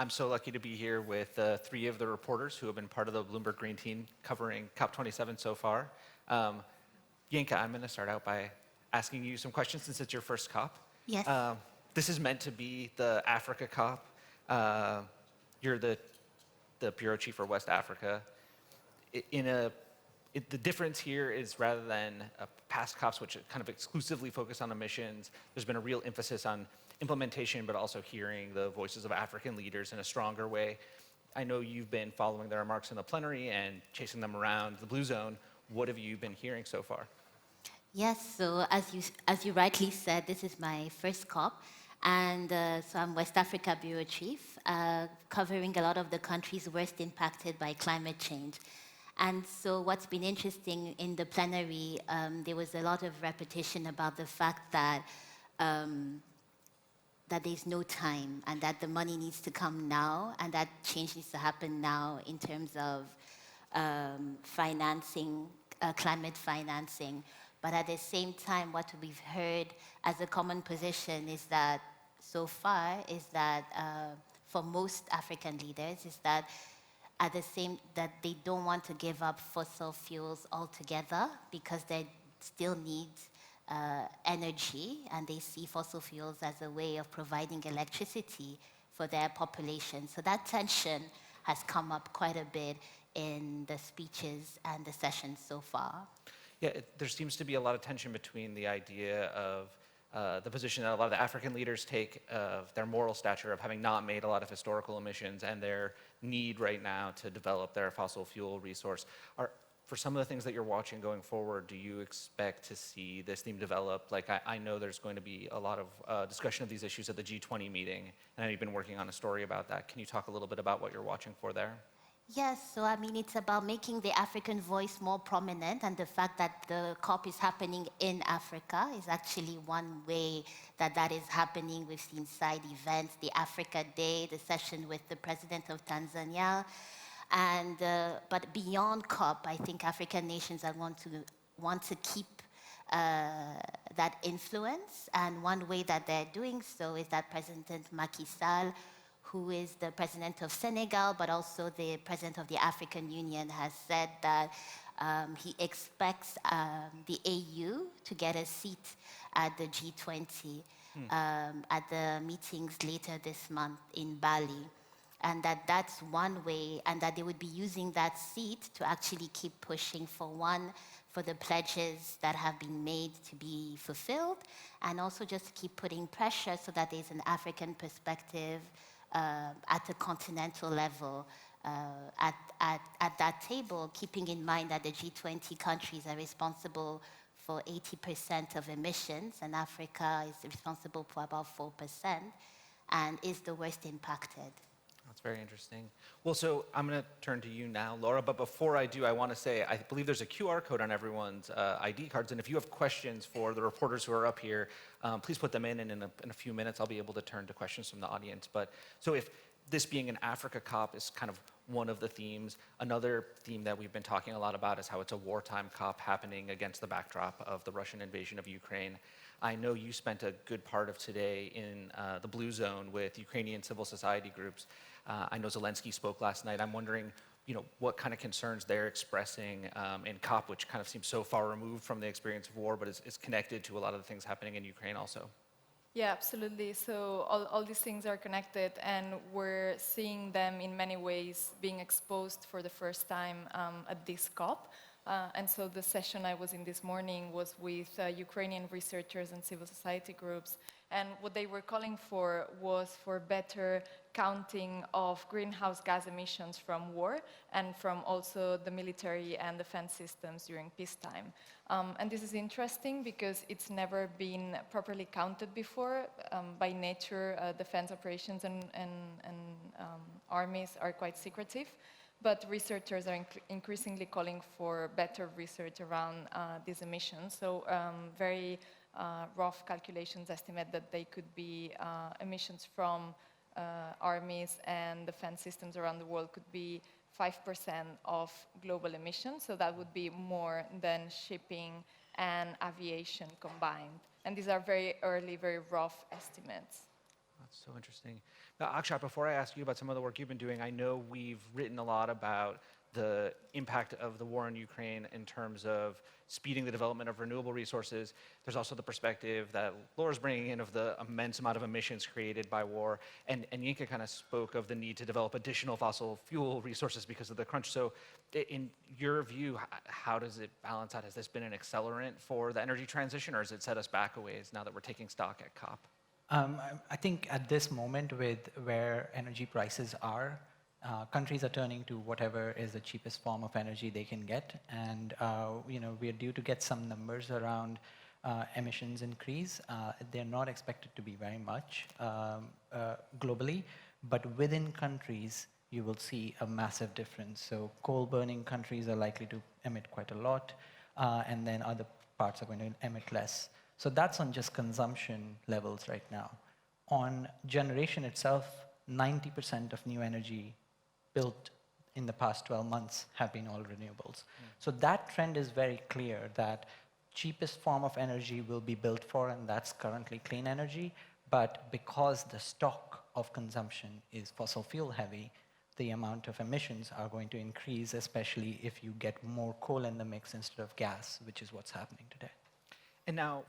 I'm so lucky to be here with three of the reporters who have been part of the Bloomberg Green Team covering COP27 so far. Yinka, I'm going to start out by asking you some questions since it's your first COP. Yes. This is meant to be the Africa COP. You're the bureau chief for West Africa. The difference here is rather than past COPs, which kind of exclusively focus on emissions, there's been a real emphasis on implementation, but also hearing the voices of African leaders in a stronger way. I know you've been following their remarks in the plenary and chasing them around the Blue Zone. What have you been hearing so far? Yes, so as you rightly said, this is my first COP. And so I'm West Africa Bureau Chief, covering a lot of the countries worst impacted by climate change. And so what's been interesting in the plenary, there was a lot of repetition about the fact that that there's no time and that the money needs to come now and that change needs to happen now in terms of financing, climate financing. But at the same time, what we've heard as a common position is that so far is that for most African leaders is that that they don't want to give up fossil fuels altogether because they still need energy, and they see fossil fuels as a way of providing electricity for their population. So that tension has come up quite a bit in the speeches and the sessions so far. Yeah, there seems to be a lot of tension between the idea of the position that a lot of the African leaders take of their moral stature of having not made a lot of historical emissions and their need right now to develop their fossil fuel resource. For some of the things that you're watching going forward, do you expect to see this theme develop? Like, I know there's going to be a lot of discussion of these issues at the G20 meeting, and I know you've been working on a story about that. Can you talk a little bit about what you're watching for there? Yes, so I mean, it's about making the African voice more prominent, and the fact that the COP is happening in Africa is actually one way that that is happening. We've seen side events, the Africa Day, the session with the president of Tanzania. And, but beyond COP, I think African nations want to keep that influence. And one way that they're doing so is that President Macky Sall, who is the president of Senegal, but also the president of the African Union, has said that he expects the AU to get a seat at the G20 at the meetings later this month in Bali. And that's one way, and that they would be using that seat to actually keep pushing for the pledges that have been made to be fulfilled, and also just keep putting pressure so that there's an African perspective at a continental level at that table, keeping in mind that the G20 countries are responsible for 80% of emissions, and Africa is responsible for about 4% and is the worst impacted. That's very interesting. Well, so I'm going to turn to you now, Laura, but before I do, I want to say I believe there's a QR code on everyone's ID cards, and if you have questions for the reporters who are up here, please put them in, and in a few minutes I'll be able to turn to questions from the audience. But so if this being an Africa COP is kind of one of the themes, another theme that we've been talking a lot about is how it's a wartime COP happening against the backdrop of the Russian invasion of Ukraine. I know you spent a good part of today in the Blue Zone with Ukrainian civil society groups. I know Zelensky spoke last night. I'm wondering, what kind of concerns they're expressing in COP, which kind of seems so far removed from the experience of war, but is connected to a lot of the things happening in Ukraine also. Yeah, absolutely. So all these things are connected, and we're seeing them in many ways being exposed for the first time at this COP. And so the session I was in this morning was with Ukrainian researchers and civil society groups. And what they were calling for was for better counting of greenhouse gas emissions from war and from also the military and defense systems during peacetime. And this is interesting because it's never been properly counted before. By nature, defense operations and armies are quite secretive. But researchers are increasingly calling for better research around these emissions. So very rough calculations estimate that they could be emissions from armies and defense systems around the world could be 5% of global emissions. So that would be more than shipping and aviation combined. And these are very early, very rough estimates. So interesting. Now, Akshat, before I ask you about some of the work you've been doing, I know we've written a lot about the impact of the war in Ukraine in terms of speeding the development of renewable resources. There's also the perspective that Laura's bringing in of the immense amount of emissions created by war. And Yinka kind of spoke of the need to develop additional fossil fuel resources because of the crunch. So in your view, how does it balance out? Has this been an accelerant for the energy transition, or has it set us back a ways now that we're taking stock at COP? I think at this moment, with where energy prices are, countries are turning to whatever is the cheapest form of energy they can get, and we are due to get some numbers around emissions increase. They're not expected to be very much globally, but within countries, you will see a massive difference. So coal-burning countries are likely to emit quite a lot, and then other parts are going to emit less. So that's on just consumption levels right now. On generation itself, 90% of new energy built in the past 12 months have been all renewables. So that trend is very clear that cheapest form of energy will be built for, and that's currently clean energy. But because the stock of consumption is fossil fuel heavy, the amount of emissions are going to increase, especially if you get more coal in the mix instead of gas, which is what's happening today. And now,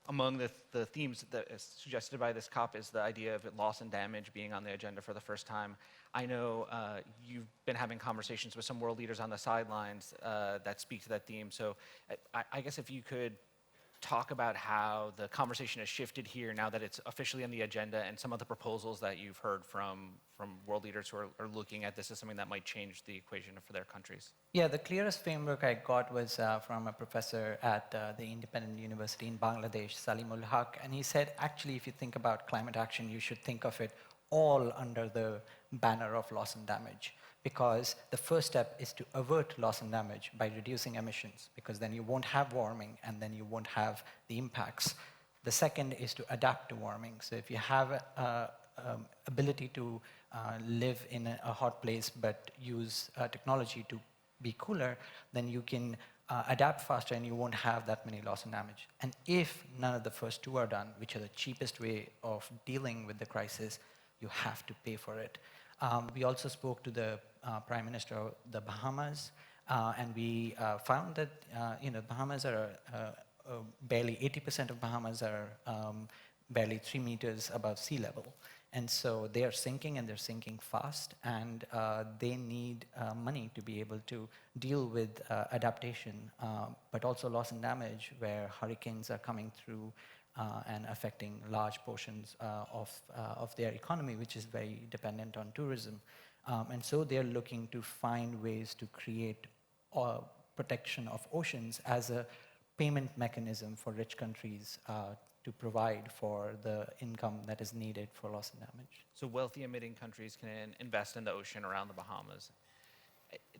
among the themes that is suggested by this COP is the idea of loss and damage being on the agenda for the first time. I know you've been having conversations with some world leaders on the sidelines that speak to that theme. So I guess if you could talk about how the conversation has shifted here now that it's officially on the agenda, and some of the proposals that you've heard from world leaders who are looking at this as something that might change the equation for their countries. Yeah, the clearest framework I got was from a professor at the Independent University in Bangladesh, Salimul Haq, and he said, actually, if you think about climate action, you should think of it all under the banner of loss and damage, because the first step is to avert loss and damage by reducing emissions, because then you won't have warming and then you won't have the impacts. The second is to adapt to warming. So if you have ability to live in a hot place but use technology to be cooler, then you can adapt faster and you won't have that many loss and damage. And if none of the first two are done, which are the cheapest way of dealing with the crisis, you have to pay for it. We also spoke to the Prime Minister of the Bahamas, and we found that Bahamas are barely 80% of Bahamas are barely 3 meters above sea level. And so they are sinking, and they're sinking fast, and they need money to be able to deal with adaptation, but also loss and damage, where hurricanes are coming through and affecting large portions of their economy, which is very dependent on tourism. And so they're looking to find ways to create protection of oceans as a payment mechanism for rich countries to provide for the income that is needed for loss and damage. So wealthy emitting countries can invest in the ocean around the Bahamas.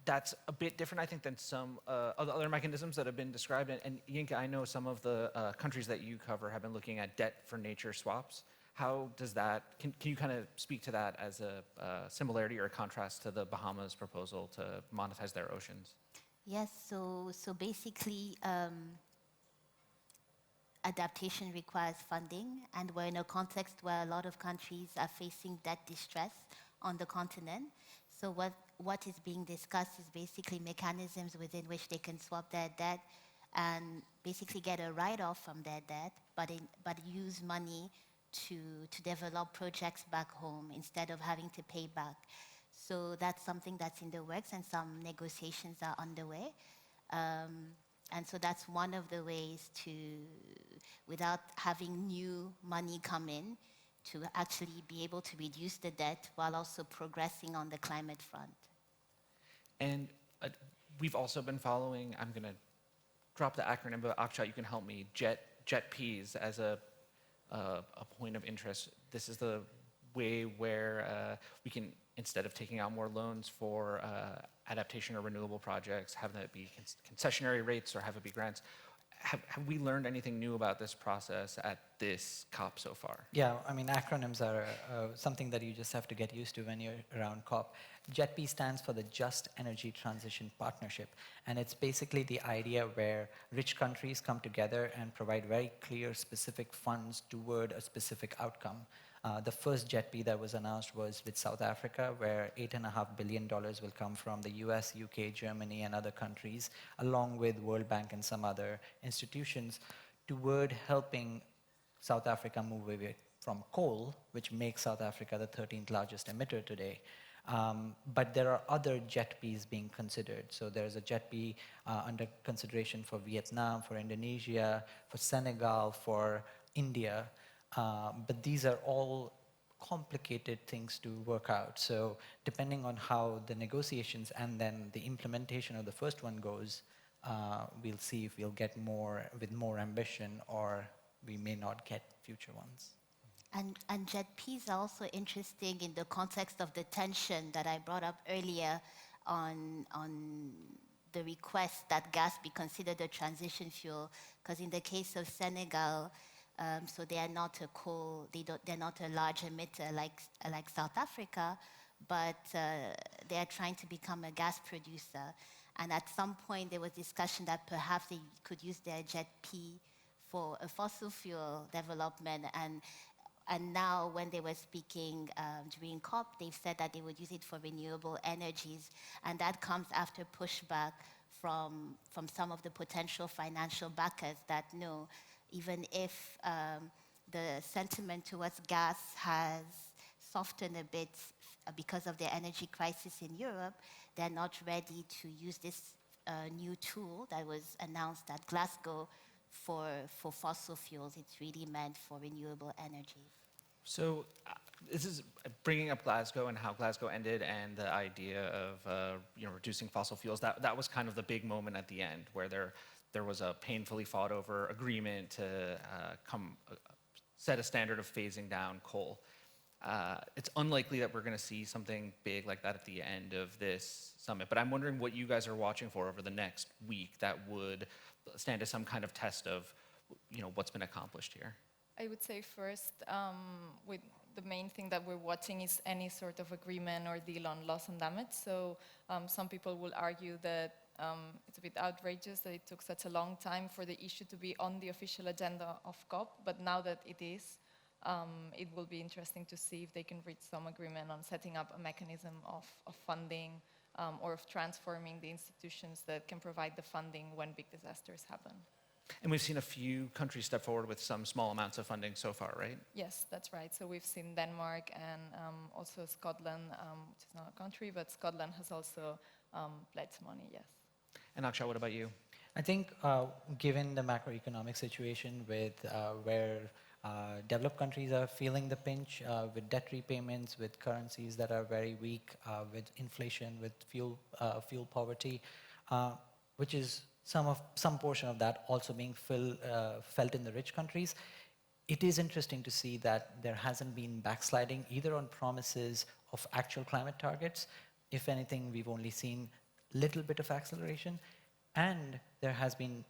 That's a bit different, I think, than some other mechanisms that have been described. And Yinka, I know some of the countries that you cover have been looking at debt for nature swaps. How does that, can you kind of speak to that as a similarity or a contrast to the Bahamas proposal to monetize their oceans? Yes, so basically, adaptation requires funding, and we're in a context where a lot of countries are facing debt distress on the continent. So what is being discussed is basically mechanisms within which they can swap their debt and basically get a write-off from their debt, but use money to develop projects back home instead of having to pay back. So that's something that's in the works, and some negotiations are underway. And so that's one of the ways to, without having new money come in, to actually be able to reduce the debt while also progressing on the climate front. And we've also been following, I'm going to drop the acronym, but Akshat, you can help me, JETPs as a point of interest. This is the way where we can, instead of taking out more loans for adaptation or renewable projects, have that be concessionary rates or have it be grants. Have we learned anything new about this process at this COP so far? Yeah, I mean, acronyms are something that you just have to get used to when you're around COP. JETP stands for the Just Energy Transition Partnership, and it's basically the idea where rich countries come together and provide very clear, specific funds toward a specific outcome. The first JETP that was announced was with South Africa, where $8.5 billion will come from the US, UK, Germany, and other countries, along with World Bank and some other institutions, toward helping South Africa move away from coal, which makes South Africa the 13th largest emitter today. But there are other JETPs being considered. So there's a JETP under consideration for Vietnam, for Indonesia, for Senegal, for India. But these are all complicated things to work out. So depending on how the negotiations and then the implementation of the first one goes, we'll see if we'll get more with more ambition, or we may not get future ones. And JETPs are also interesting in the context of the tension that I brought up earlier on the request that gas be considered a transition fuel. Because in the case of Senegal, so they are not a coal, they're not a large emitter like South Africa, but they are trying to become a gas producer. And at some point, there was discussion that perhaps they could use their JETP for a fossil fuel development. And now, when they were speaking during COP, they've said that they would use it for renewable energies. And that comes after pushback from some of the potential financial backers that no, even if the sentiment towards gas has softened a bit because of the energy crisis in Europe, they're not ready to use this new tool that was announced at Glasgow for fossil fuels. It's really meant for renewable energies. So this is bringing up Glasgow and how Glasgow ended, and the idea of reducing fossil fuels. That was kind of the big moment at the end, where there was a painfully fought over agreement to set a standard of phasing down coal. It's unlikely that we're going to see something big like that at the end of this summit, but I'm wondering what you guys are watching for over the next week that would stand as some kind of test of what's been accomplished here. I would say first, with the main thing that we're watching is any sort of agreement or deal on loss and damage. So some people will argue that it's a bit outrageous that it took such a long time for the issue to be on the official agenda of COP, but now that it is, it will be interesting to see if they can reach some agreement on setting up a mechanism of funding or of transforming the institutions that can provide the funding when big disasters happen. And we've seen a few countries step forward with some small amounts of funding so far, right? Yes, that's right. So we've seen Denmark and also Scotland, which is not a country, but Scotland has also pledged money, yes. And Akshat, what about you? I think given the macroeconomic situation with where developed countries are feeling the pinch with debt repayments, with currencies that are very weak, with inflation, with fuel poverty, which is some portion of that also being felt in the rich countries. It is interesting to see that there hasn't been backsliding either on promises of actual climate targets. If anything, we've only seen little bit of acceleration, and there has been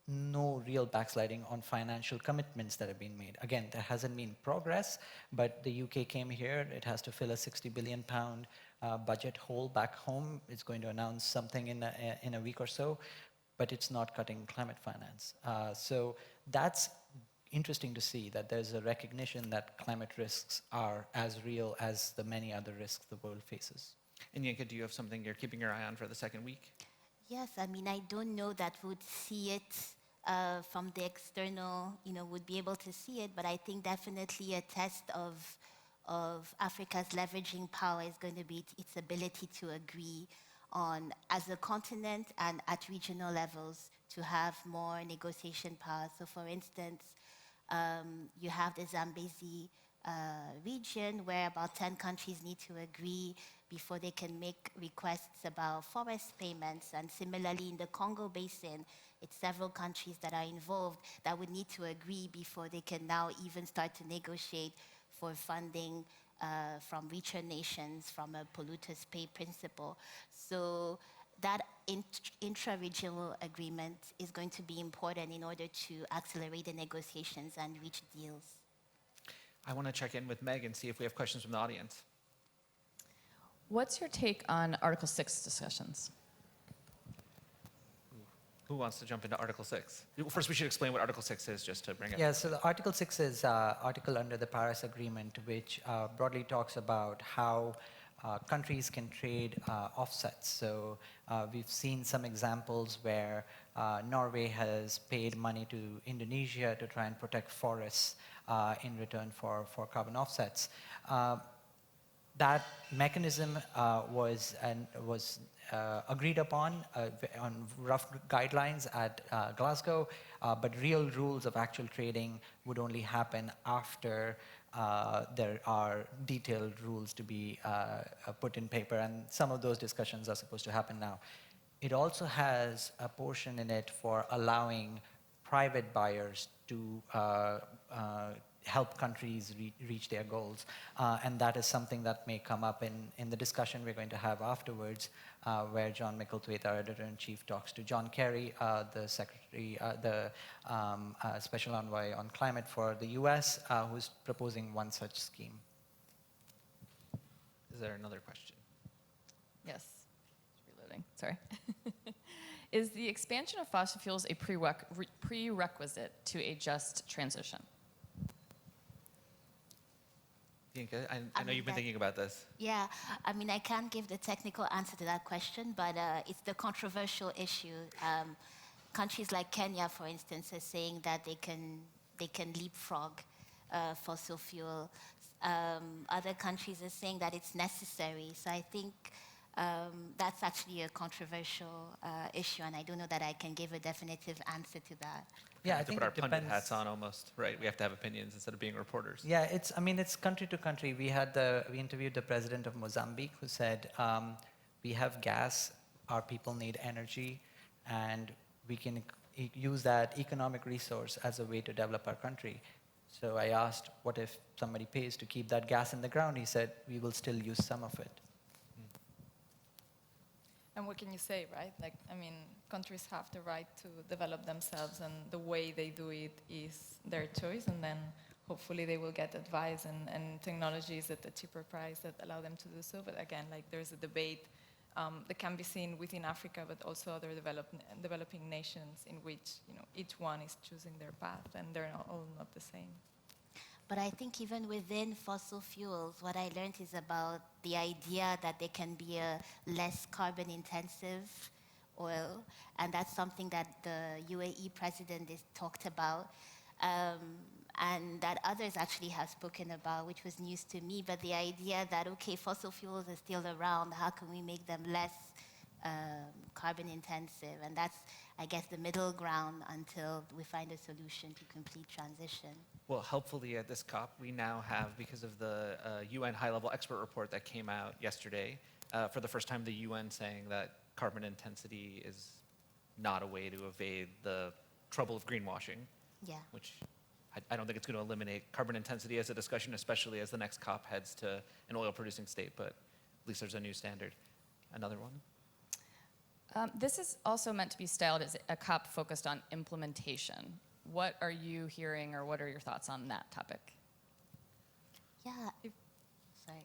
no real backsliding on financial commitments that have been made. Again, there hasn't been progress, but the UK came here. It has to fill a £60 billion budget hole back home. It's going to announce something in a week or so, but it's not cutting climate finance. So that's interesting to see that there's a recognition that climate risks are as real as the many other risks the world faces. And Yinka, do you have something you're keeping your eye on for the second week? Yes, I mean, I don't know that we'd see it from the external, would be able to see it, but I think definitely a test of Africa's leveraging power is going to be its ability to agree on, as a continent and at regional levels, to have more negotiation power. So for instance, you have the Zambezi region where about 10 countries need to agree before they can make requests about forest payments. And similarly, in the Congo Basin, it's several countries that are involved that would need to agree before they can now even start to negotiate for funding from richer nations from a polluters pay principle. So that intra-regional agreement is going to be important in order to accelerate the negotiations and reach deals. I want to check in with Meg and see if we have questions from the audience. What's your take on Article 6 discussions? Who wants to jump into Article 6? First, we should explain what Article 6 is, just to bring it. Yeah, so the Article 6 is article under the Paris Agreement, which broadly talks about how countries can trade offsets. So we've seen some examples where Norway has paid money to Indonesia to try and protect forests in return for carbon offsets. That mechanism was agreed upon on rough guidelines at Glasgow, but real rules of actual trading would only happen after there are detailed rules to be put in paper, and some of those discussions are supposed to happen now. It also has a portion in it for allowing private buyers to help countries reach their goals. And that is something that may come up in the discussion we're going to have afterwards, where John Micklethwaite, our editor-in-chief, talks to John Kerry, the secretary, the special envoy on climate for the US, who's proposing one such scheme. Is there another question? Yes, it's reloading, sorry. Is the expansion of fossil fuels a prerequisite to a just transition? Yinka, I know you've been thinking about this. Yeah, I mean, I can't give the technical answer to that question, but it's the controversial issue. Countries like Kenya, for instance, are saying that they can leapfrog fossil fuel. Other countries are saying that it's necessary. So I think that's actually a controversial issue, and I don't know that I can give a definitive answer to that. Yeah, We I have to think put our it pundit depends. hats on almost, right? We have to have opinions instead of being reporters. Yeah, it's country to country. We interviewed the president of Mozambique, who said, we have gas, our people need energy, and we can use that economic resource as a way to develop our country. So I asked, what if somebody pays to keep that gas in the ground? He said, we will still use some of it. And what can you say, right? Like, I mean, countries have the right to develop themselves, and the way they do it is their choice, and then hopefully they will get advice and technologies at a cheaper price that allow them to do so. But again, like, there's a debate that can be seen within Africa, but also other developing nations, in which, you know, each one is choosing their path, and they're all not the same. But I think even within fossil fuels, what I learned is about the idea that there can be a less carbon-intensive oil, and that's something that the UAE president has talked about, and that others actually have spoken about, which was news to me. But the idea that, okay, fossil fuels are still around, how can we make them less carbon-intensive? And that's, I guess, the middle ground until we find a solution to complete transition. Well, helpfully at this COP, we now have, because of the UN high-level expert report that came out yesterday, for the first time the UN saying that carbon intensity is not a way to evade the trouble of greenwashing, Yeah. which I don't think it's going to eliminate carbon intensity as a discussion, especially as the next COP heads to an oil-producing state, but at least there's a new standard. Another one? This is also meant to be styled as a COP focused on implementation. What are you hearing, or what are your thoughts on that topic? Yeah. Sorry.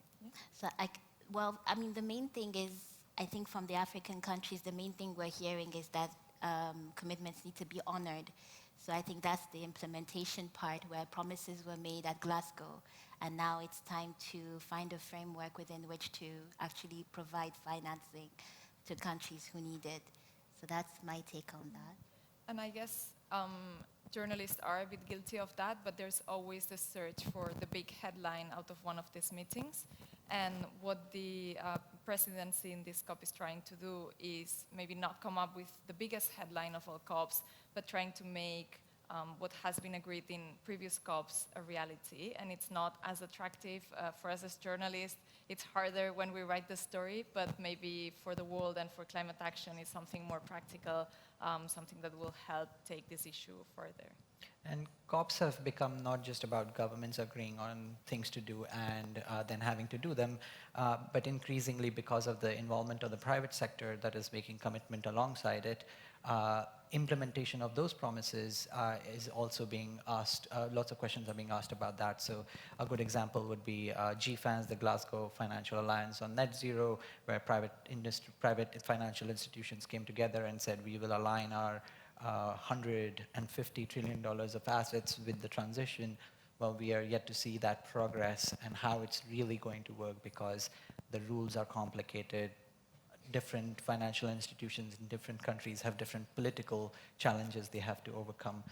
So, I mean, the main thing is, I think from the African countries, the main thing we're hearing is that commitments need to be honored. So I think that's the implementation part, where promises were made at Glasgow, and now it's time to find a framework within which to actually provide financing to countries who need it. So that's my take on that. And I guess journalists are a bit guilty of that, but there's always the search for the big headline out of one of these meetings. And what the presidency in this COP is trying to do is maybe not come up with the biggest headline of all COPs, but trying to make what has been agreed in previous COPs a reality. And it's not as attractive for us as journalists. It's harder when we write the story, but maybe for the world and for climate action, it's something more practical, something that will help take this issue further. And COPs have become not just about governments agreeing on things to do and then having to do them, but increasingly, because of the involvement of the private sector that is making commitment alongside it, implementation of those promises is also being asked. Lots of questions are being asked about that. So a good example would be GFANZ, the Glasgow Financial Alliance on Net Zero, where private financial institutions came together and said, we will align our $150 trillion of assets with the transition, well, we are yet to see that progress and how it's really going to work because the rules are complicated. Different financial institutions in different countries have different political challenges they have to overcome.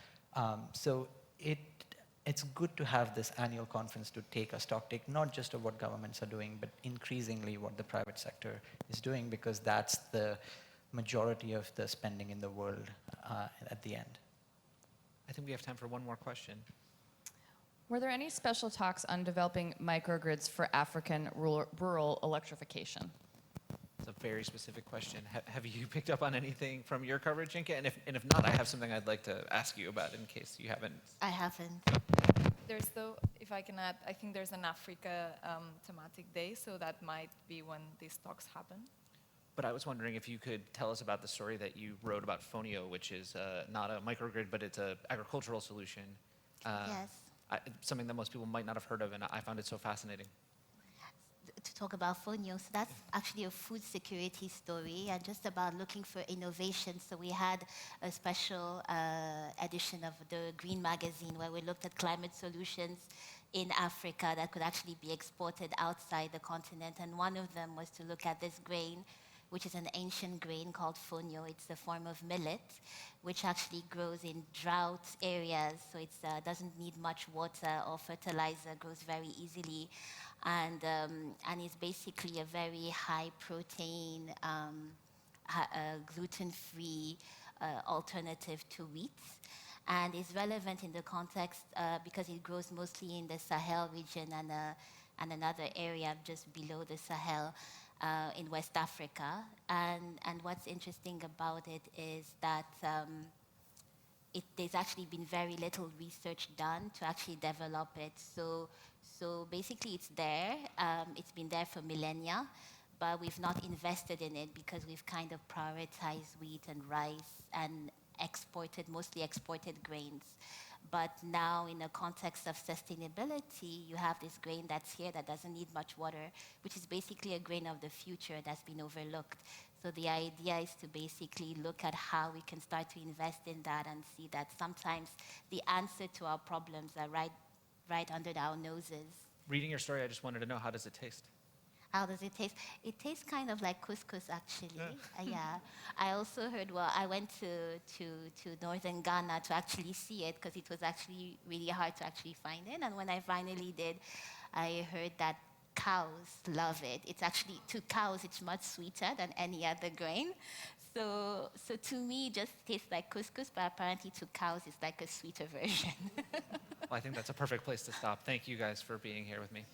So it's good to have this annual conference to take a stocktake, not just of what governments are doing, but increasingly what the private sector is doing, because that's the majority of the spending in the world at the end. I think we have time for one more question. Were there any special talks on developing microgrids for African rural electrification? It's a very specific question. Have you picked up on anything from your coverage, Yinka? And if not, I have something I'd like to ask you about in case you haven't. I haven't. There's though, if I can add, I think there's an Africa thematic day, so that might be when these talks happen. But I was wondering if you could tell us about the story that you wrote about Fonio, which is not a microgrid, but it's an agricultural solution. Yes. Something that most people might not have heard of, and I found it so fascinating. To talk about Fonio, so that's actually a food security story and just about looking for innovation. So we had a special edition of the Green Magazine where we looked at climate solutions in Africa that could actually be exported outside the continent. And one of them was to look at this grain, which is an ancient grain called fonio. It's a form of millet, which actually grows in drought areas. So it doesn't need much water or fertilizer, grows very easily. And is basically a very high protein, gluten-free alternative to wheat. And is relevant in the context because it grows mostly in the Sahel region and another area just below the Sahel in West Africa. And what's interesting about it is that there's actually been very little research done to actually develop it. So basically it's there. It's been there for millennia, but we've not invested in it because we've kind of prioritized wheat and rice and mostly exported grains. But now in the context of sustainability, you have this grain that's here that doesn't need much water, which is basically a grain of the future that's been overlooked. So the idea is to basically look at how we can start to invest in that and see that sometimes the answer to our problems are right under our noses. Reading your story, I just wanted to know, how does it taste? How does it taste? It tastes kind of like couscous, actually. Yeah. I also heard, well, I went to northern Ghana to actually see it because it was actually really hard to actually find it. And when I finally did, I heard that cows love it. It's actually, to cows, it's much sweeter than any other grain. So to me, it just tastes like couscous, but apparently to cows, it's like a sweeter version. Well, I think that's a perfect place to stop. Thank you guys for being here with me.